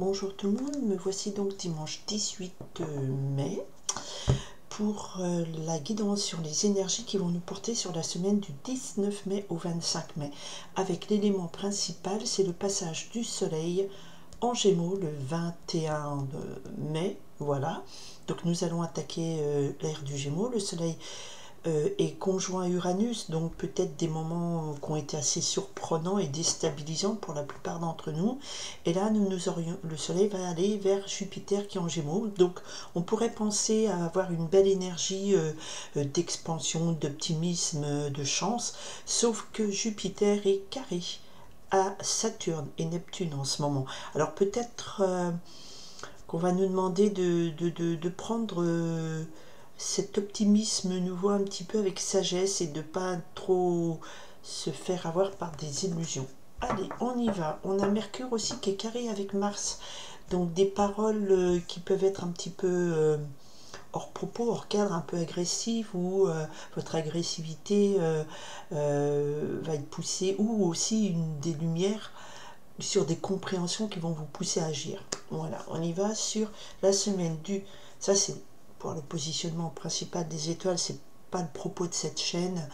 Bonjour tout le monde, me voici donc dimanche 18 mai pour la guidance sur les énergies qui vont nous porter sur la semaine du 19 mai au 25 mai. Avec l'élément principal, c'est le passage du soleil en Gémeaux le 21 mai, voilà. Donc nous allons attaquer l'ère du Gémeaux, le soleil est conjoint à Uranus, donc peut-être des moments qui ont été assez surprenants et déstabilisants pour la plupart d'entre nous. Et là, le soleil va aller vers Jupiter qui est en Gémeaux, donc on pourrait penser à avoir une belle énergie d'expansion, d'optimisme, de chance, sauf que Jupiter est carré à Saturne et Neptune en ce moment. Alors peut-être qu'on va nous demander de prendre cet optimisme nouveau un petit peu avec sagesse et de pas trop se faire avoir par des illusions. Allez, on y va. On a Mercure aussi qui est carré avec Mars. Donc des paroles qui peuvent être un petit peu hors propos, hors cadre, un peu agressives, ou votre agressivité va être poussée, ou aussi des lumières sur des compréhensions qui vont vous pousser à agir. Voilà, on y va sur la semaine du... Ça c'est pour le positionnement principal des étoiles, c'est pas le propos de cette chaîne.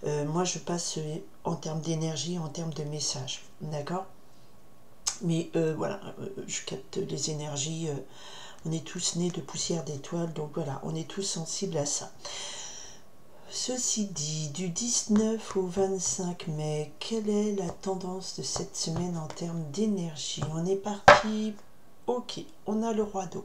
Moi je passe en termes d'énergie, en termes de message, d'accord? Mais voilà, je capte les énergies, on est tous nés de poussière d'étoiles, donc voilà, on est tous sensibles à ça. Ceci dit, du 19 au 25 mai, quelle est la tendance de cette semaine en termes d'énergie? On est parti, ok, on a le roi d'eau.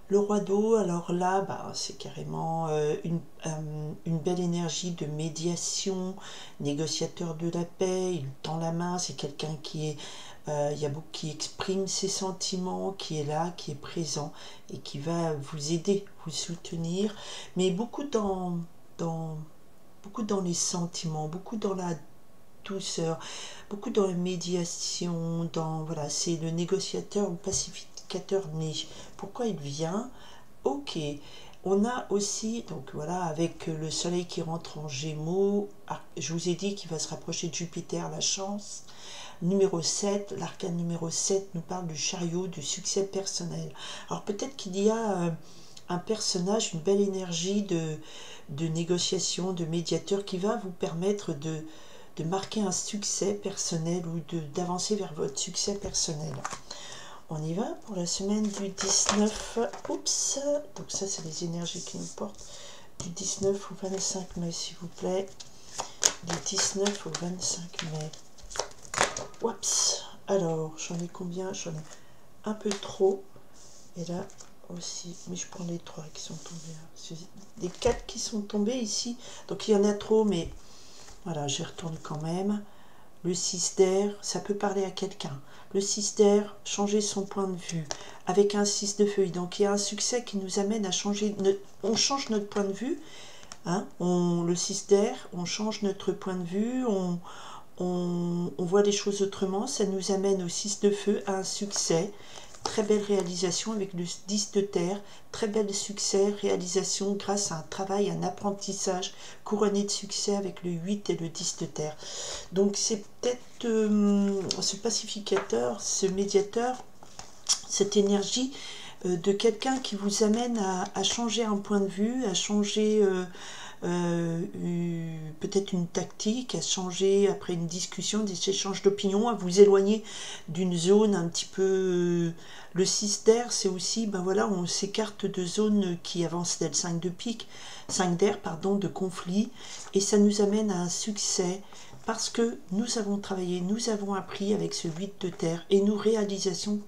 Le roi d'eau, alors là, c'est carrément une belle énergie de médiation, négociateur de la paix, il tend la main, c'est quelqu'un qui est, il y a beaucoup qui exprime ses sentiments, qui est là, qui est présent et qui va vous aider, vous soutenir, mais beaucoup beaucoup dans les sentiments, beaucoup dans la douceur, beaucoup dans la médiation, voilà, c'est le négociateur ou pacificateur né. Pourquoi il vient? Ok, on a aussi, donc voilà, avec le soleil qui rentre en Gémeaux, je vous ai dit qu'il va se rapprocher de Jupiter, la chance. Numéro 7, l'arcane numéro 7 nous parle du chariot, du succès personnel. Alors peut-être qu'il y a un personnage, une belle énergie de négociation, de médiateur qui va vous permettre de marquer un succès personnel ou d'avancer vers votre succès personnel. On y va pour la semaine du 19, oups, donc ça c'est les énergies qui nous portent, du 19 au 25 mai s'il vous plaît, du 19 au 25 mai. Oups, alors j'en ai combien? J'en ai un peu trop, et là aussi, mais je prends les 3 qui sont tombés, les 4 qui sont tombés ici, donc il y en a trop, mais voilà, j'y retourne quand même. Le 6 d'air, ça peut parler à quelqu'un. Le 6 d'air, changer son point de vue avec un 6 de feuille. Donc il y a un succès qui nous amène à changer, on change notre point de vue. Hein, le 6 d'air, on change notre point de vue, on voit les choses autrement. Ça nous amène au 6 de feu à un succès. Très belle réalisation avec le 10 de terre, très bel succès, réalisation grâce à un travail, un apprentissage couronné de succès avec le 8 et le 10 de terre. Donc c'est peut-être ce pacificateur, ce médiateur, cette énergie de quelqu'un qui vous amène à changer un point de vue, à changer peut-être une tactique, à changer après une discussion, des échanges d'opinion, à vous éloigner d'une zone un petit peu... le 6 d'air, c'est aussi, voilà, on s'écarte de zones qui avancent dès le 5 de pique, 5 d'air, pardon, de conflit, et ça nous amène à un succès, parce que nous avons travaillé, nous avons appris avec ce 8 de terre, et nous réalisons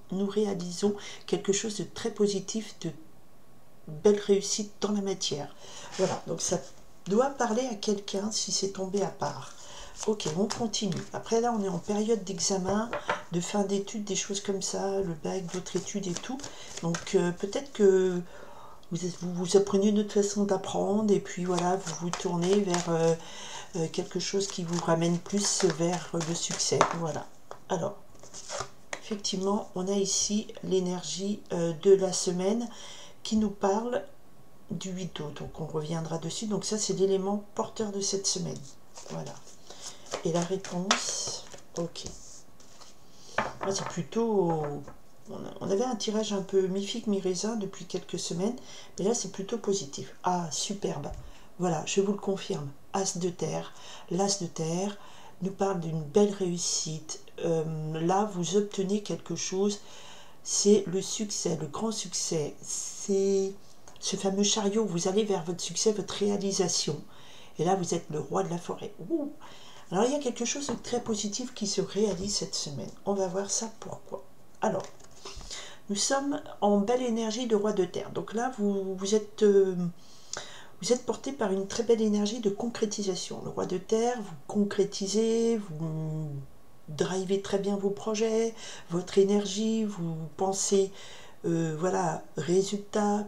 quelque chose de très positif, de belle réussite dans la matière. Voilà, donc ça doit parler à quelqu'un si c'est tombé à part. Ok, on continue. Après là, on est en période d'examen, de fin d'études, des choses comme ça, le bac, d'autres études et tout. Donc peut-être que vous apprenez une autre façon d'apprendre et puis voilà, vous vous tournez vers quelque chose qui vous ramène plus vers le succès. Voilà. Alors, effectivement, on a ici l'énergie de la semaine qui nous parle du 8 d'eau, donc on reviendra dessus. Donc ça c'est l'élément porteur de cette semaine, voilà. Et la réponse, ok, c'est plutôt on avait un tirage un peu mi-figue, mi-raisin depuis quelques semaines, mais là c'est plutôt positif. Ah, superbe. Voilà, je vous le confirme. As de terre. L'as de terre nous parle d'une belle réussite. Là, vous obtenez quelque chose. C'est le succès, le grand succès. C'est ce fameux chariot. Vous allez vers votre succès, votre réalisation. Et là, vous êtes le roi de la forêt. Ouh. Alors, il y a quelque chose de très positif qui se réalise cette semaine. On va voir ça pourquoi. Alors, nous sommes en belle énergie de roi de terre. Donc là, vous êtes porté par une très belle énergie de concrétisation. Le roi de terre, vous concrétisez, vous drivez très bien vos projets, votre énergie, vous pensez, voilà, résultat,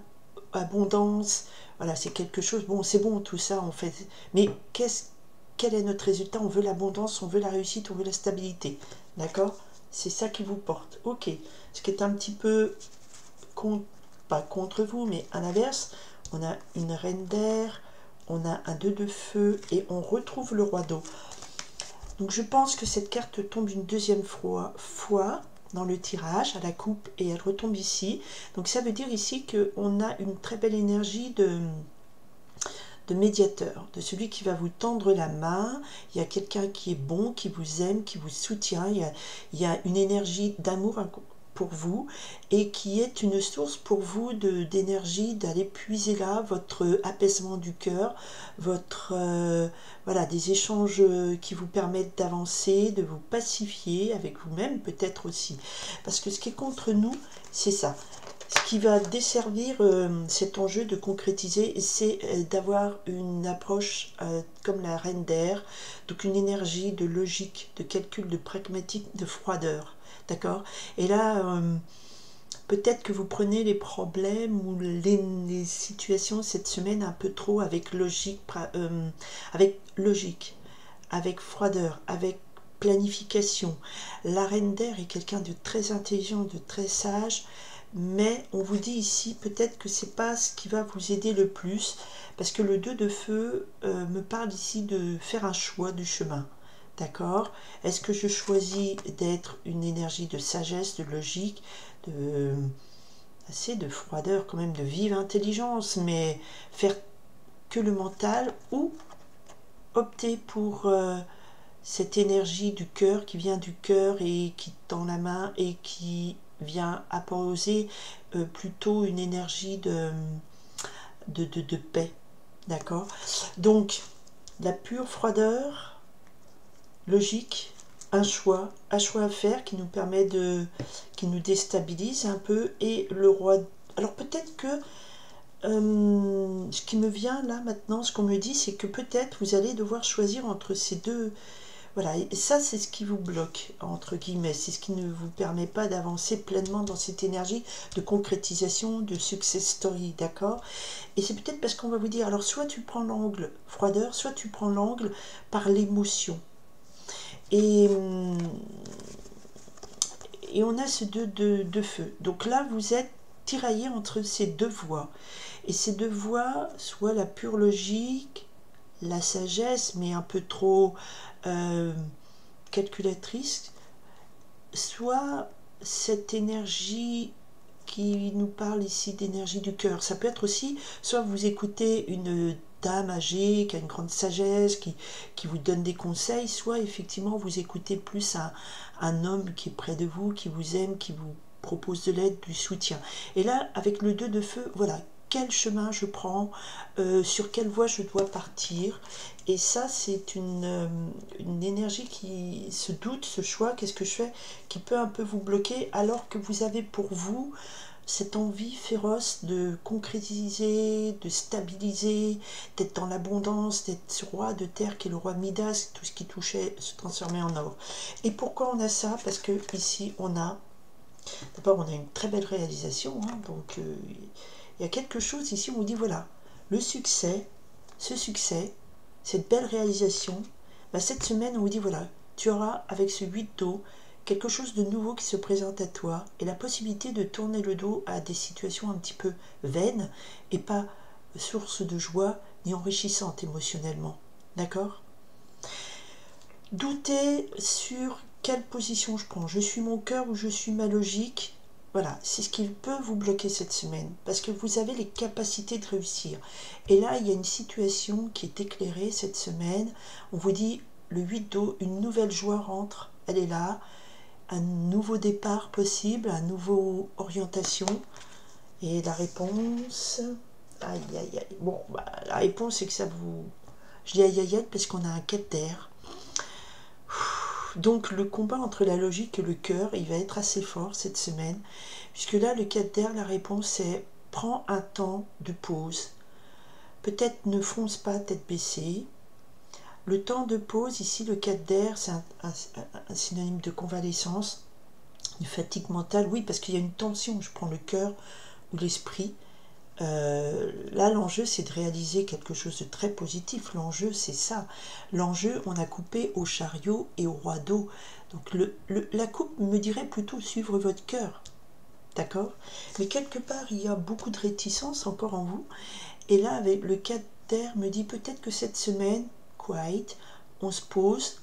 abondance. Voilà, c'est quelque chose, bon, c'est bon tout ça en fait. Mais quel est notre résultat? On veut l'abondance, on veut la réussite, on veut la stabilité. D'accord? C'est ça qui vous porte. Ok. Ce qui est un petit peu, pas contre vous, mais à l'inverse, on a une reine d'air, on a un 2 de feu et on retrouve le roi d'eau. Donc je pense que cette carte tombe une deuxième fois dans le tirage à la coupe et elle retombe ici. Donc ça veut dire ici qu'on a une très belle énergie de médiateur, de celui qui va vous tendre la main. Il y a quelqu'un qui est bon, qui vous aime, qui vous soutient. Il y a une énergie d'amour pour vous et qui est une source pour vous d'énergie, d'aller puiser là votre apaisement du cœur, votre voilà, des échanges qui vous permettent d'avancer, de vous pacifier avec vous-même peut-être aussi. Parce que ce qui est contre nous, c'est ça. Ce qui va desservir cet enjeu de concrétiser, c'est d'avoir une approche comme la reine d'air, donc une énergie de logique, de calcul, de pragmatique, de froideur. D'accord? Et là, peut-être que vous prenez les problèmes ou les situations cette semaine un peu trop avec logique, avec froideur, avec planification. La reine d'air est quelqu'un de très intelligent, de très sage, mais on vous dit ici peut-être que c'est pas ce qui va vous aider le plus, parce que le 2 de feu me parle ici de faire un choix du chemin. D'accord? Est-ce que je choisis d'être une énergie de sagesse, de logique, assez de froideur, quand même de vive intelligence, mais faire que le mental, ou opter pour cette énergie du cœur qui vient du cœur et qui tend la main et qui vient apposer plutôt une énergie de paix. D'accord? Donc, la pure froideur, logique, un choix à faire qui nous permet qui nous déstabilise un peu, et le roi. Alors peut-être que ce qui me vient là maintenant, ce qu'on me dit, c'est que peut-être vous allez devoir choisir entre ces deux. Voilà, et ça c'est ce qui vous bloque, entre guillemets, c'est ce qui ne vous permet pas d'avancer pleinement dans cette énergie de concrétisation, de success story, d'accord? Et c'est peut-être parce qu'on va vous dire, alors soit tu prends l'angle froideur, soit tu prends l'angle par l'émotion. Et on a ce 2 de feu. Donc là, vous êtes tiraillé entre ces deux voies. Et ces deux voies, soit la pure logique, la sagesse, mais un peu trop calculatrice, soit cette énergie qui nous parle ici d'énergie du cœur. Ça peut être aussi, soit vous écoutez une dame âgée qui a une grande sagesse, qui vous donne des conseils, soit effectivement vous écoutez plus un homme qui est près de vous, qui vous aime, qui vous propose de l'aide, du soutien. Et là, avec le 2 de feu, voilà, quel chemin je prends, sur quelle voie je dois partir. Et ça, c'est une énergie qui se doute, ce choix, qu'est-ce que je fais, qui peut un peu vous bloquer, alors que vous avez pour vous cette envie féroce de concrétiser, de stabiliser, d'être dans l'abondance, d'être ce roi de terre qui est le roi Midas, tout ce qui touchait se transformait en or. Et pourquoi on a ça? Parce que ici, d'abord, on a une très belle réalisation, hein, donc il y a quelque chose ici où on dit, voilà, le succès, ce succès, cette belle réalisation, cette semaine, on vous dit, voilà, tu auras avec ce 8 d'eau quelque chose de nouveau qui se présente à toi et la possibilité de tourner le dos à des situations un petit peu vaines et pas source de joie ni enrichissantes émotionnellement. D'accord? Douter sur quelle position je prends. Je suis mon cœur ou je suis ma logique? Voilà, c'est ce qui peut vous bloquer cette semaine, parce que vous avez les capacités de réussir. Et là, il y a une situation qui est éclairée cette semaine. On vous dit, le 8 d'eau, une nouvelle joie rentre, elle est là. Un nouveau départ possible, une nouvelle orientation. Et la réponse... Aïe, aïe, aïe. Bon, bah, la réponse, c'est que ça vous... Je dis aïe, aïe, aïe, parce qu'on a un 4 d'air. Donc le combat entre la logique et le cœur, il va être assez fort cette semaine, puisque là, le 4 d'air, la réponse est prends un temps de pause. Peut-être ne fonce pas tête baissée. Le temps de pause, ici, le 4 d'air, c'est un synonyme de convalescence, de fatigue mentale. Oui, parce qu'il y a une tension, je prends le cœur ou l'esprit. Là, l'enjeu, c'est de réaliser quelque chose de très positif. L'enjeu, c'est ça. L'enjeu, on a coupé au chariot et au roi d'eau. Donc, la coupe me dirait plutôt suivre votre cœur. D'accord? Mais quelque part, il y a beaucoup de réticence encore en vous. Et là, avec le 4 d'air, me dit peut-être que cette semaine, quiet, on se pose,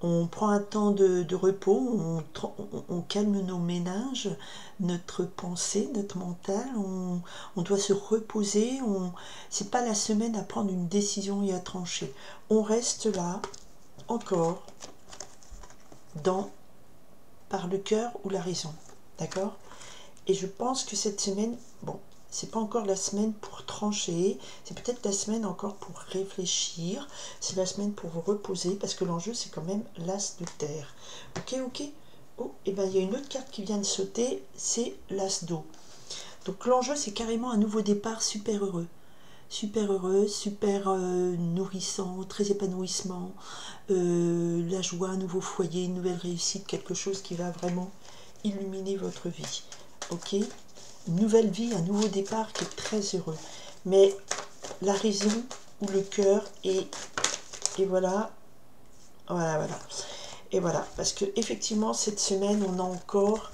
on prend un temps de repos, on calme nos méninges, notre pensée, notre mental, on doit se reposer, c'est pas la semaine à prendre une décision et à trancher. On reste là, encore, par le cœur ou la raison, d'accord? Et je pense que cette semaine, bon, c'est pas encore la semaine pour trancher, c'est peut-être la semaine encore pour réfléchir, c'est la semaine pour vous reposer, parce que l'enjeu, c'est quand même l'as de terre. Ok, ok. Oh, et bien il y a une autre carte qui vient de sauter, c'est l'as d'eau. Donc l'enjeu, c'est carrément un nouveau départ super heureux, super nourrissant, très épanouissement, la joie, un nouveau foyer, une nouvelle réussite, quelque chose qui va vraiment illuminer votre vie. Ok, une nouvelle vie, un nouveau départ qui est très heureux. Mais la raison ou le cœur et voilà, voilà. Et voilà, parce que effectivement cette semaine on a encore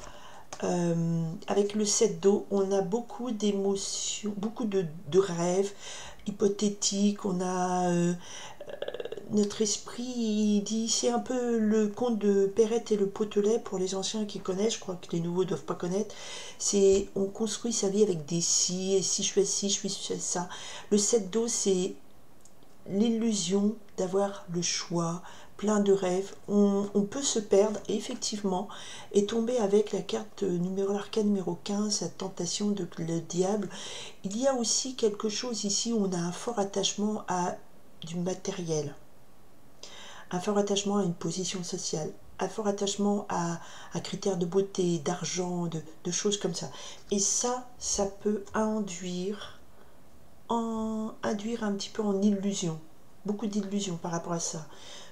avec le 7 d'eau, on a beaucoup d'émotions, beaucoup de rêves hypothétiques, on a notre esprit, il dit, c'est un peu le conte de Perrette et le Potelet pour les anciens qui connaissent, je crois que les nouveaux ne doivent pas connaître, c'est on construit sa vie avec des si, et si je fais ci, je fais ça. Le 7 d'eau, c'est l'illusion d'avoir le choix, plein de rêves, on peut se perdre effectivement et tomber avec la carte numéro l'arcane numéro 15, la tentation de le diable. Il y a aussi quelque chose ici où on a un fort attachement à du matériel, un fort attachement à une position sociale, un fort attachement à un critère de beauté, d'argent, de choses comme ça. Et ça peut induire un petit peu en illusion, beaucoup d'illusions par rapport à ça.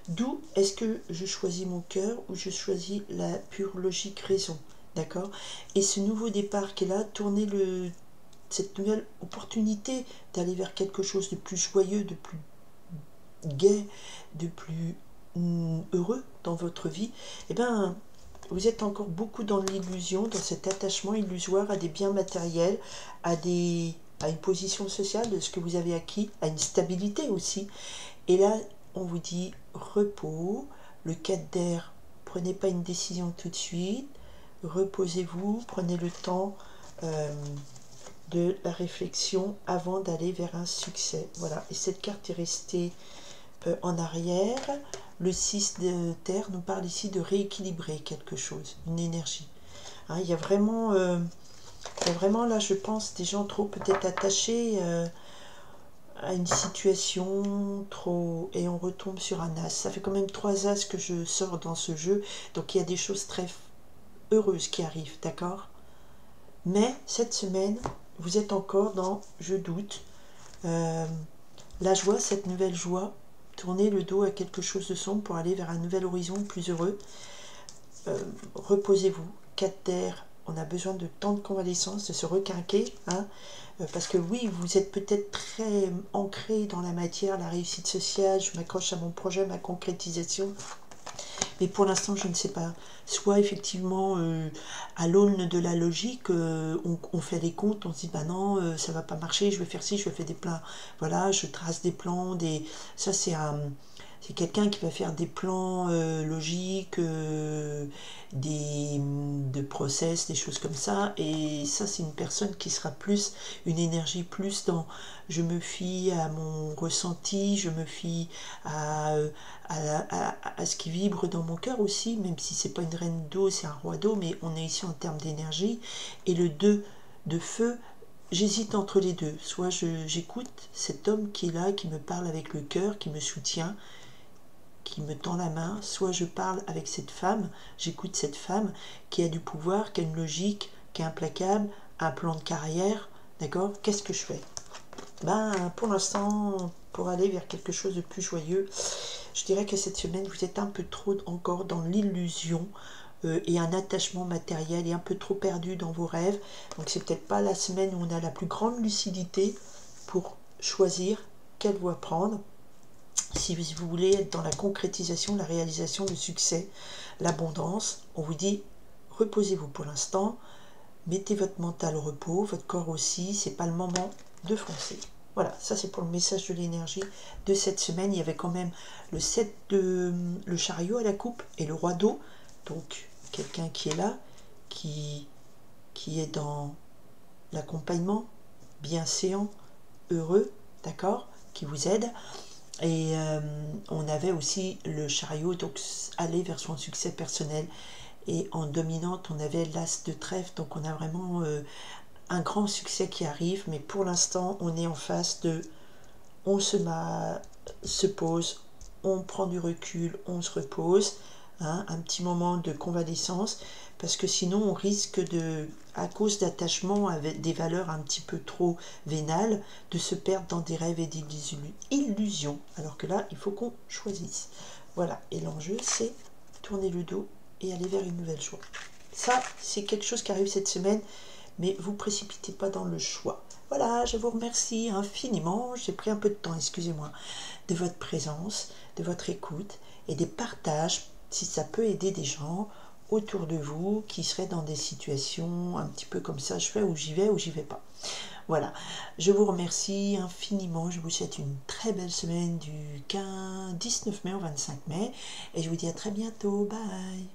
D'où est-ce que je choisis mon cœur ou je choisis la pure logique raison, d'accord? Et ce nouveau départ qui est là, tourner cette nouvelle opportunité d'aller vers quelque chose de plus joyeux, de plus gai, de plus heureux dans votre vie, eh bien, vous êtes encore beaucoup dans l'illusion, dans cet attachement illusoire à des biens matériels, à une position sociale de ce que vous avez acquis, à une stabilité aussi. Et là, on vous dit repos, le 4 d'air, prenez pas une décision tout de suite, reposez-vous, prenez le temps de la réflexion avant d'aller vers un succès. Voilà, et cette carte est restée en arrière. Le 6 de terre nous parle ici de rééquilibrer quelque chose, une énergie. Hein, il y a vraiment là, je pense, des gens trop peut-être attachés à une situation trop, et on retombe sur un as. Ça fait quand même 3 as que je sors dans ce jeu, donc il y a des choses très heureuses qui arrivent, d'accord? Mais cette semaine, vous êtes encore dans je doute, la joie, cette nouvelle joie. Tournez le dos à quelque chose de sombre pour aller vers un nouvel horizon plus heureux. Reposez-vous. 4 d'air, on a besoin de temps de convalescence, de se requinquer, hein, parce que oui, vous êtes peut-être très ancré dans la matière, la réussite sociale, je m'accroche à mon projet, ma concrétisation, mais pour l'instant, je ne sais pas. Soit effectivement, à l'aune de la logique, on fait des comptes, on se dit, bah non, ça va pas marcher, je vais faire ci, je vais faire des plans, voilà, je trace des plans, ça c'est C'est quelqu'un qui va faire des plans logiques, de process, des choses comme ça. Et ça, c'est une personne qui sera plus, une énergie plus dans je me fie à mon ressenti, je me fie à ce qui vibre dans mon cœur aussi, même si c'est pas une reine d'eau, c'est un roi d'eau, mais on est ici en termes d'énergie. Et le 2 de feu, j'hésite entre les deux. Soit j'écoute cet homme qui est là, qui me parle avec le cœur, qui me soutient, qui me tend la main, soit je parle avec cette femme, j'écoute cette femme qui a du pouvoir, qui a une logique, qui est implacable, un plan de carrière, d'accord? Qu'est-ce que je fais? Ben, pour l'instant, pour aller vers quelque chose de plus joyeux, je dirais que cette semaine, vous êtes un peu trop encore dans l'illusion et un attachement matériel et un peu trop perdu dans vos rêves. Donc c'est peut-être pas la semaine où on a la plus grande lucidité pour choisir quelle voie prendre. Si vous voulez être dans la concrétisation, la réalisation, le succès, l'abondance, on vous dit reposez-vous pour l'instant, mettez votre mental au repos, votre corps aussi, c'est pas le moment de foncer. Voilà, ça c'est pour le message de l'énergie de cette semaine. Il y avait quand même le 7 de le chariot à la coupe et le roi d'eau, donc quelqu'un qui est là, qui est dans l'accompagnement, bienséant, heureux, d'accord, qui vous aide. Et on avait aussi le chariot, donc aller vers son succès personnel. Et en dominante, on avait l'as de trèfle, donc on a vraiment un grand succès qui arrive. Mais pour l'instant, on est en face de, on se pose, on prend du recul, on se repose, hein, un petit moment de convalescence, parce que sinon on risque de, à cause d'attachement avec des valeurs un petit peu trop vénales, de se perdre dans des rêves et des illusions, alors que là il faut qu'on choisisse. Voilà, et l'enjeu c'est tourner le dos et aller vers une nouvelle joie. Ça, c'est quelque chose qui arrive cette semaine, mais vous précipitez pas dans le choix. Voilà, je vous remercie infiniment. J'ai pris un peu de temps, excusez-moi, de votre présence, de votre écoute et des partages, si ça peut aider des gens autour de vous qui seraient dans des situations un petit peu comme ça, je fais ou j'y vais pas. Voilà, je vous remercie infiniment, je vous souhaite une très belle semaine du 19 mai au 25 mai et je vous dis à très bientôt, bye.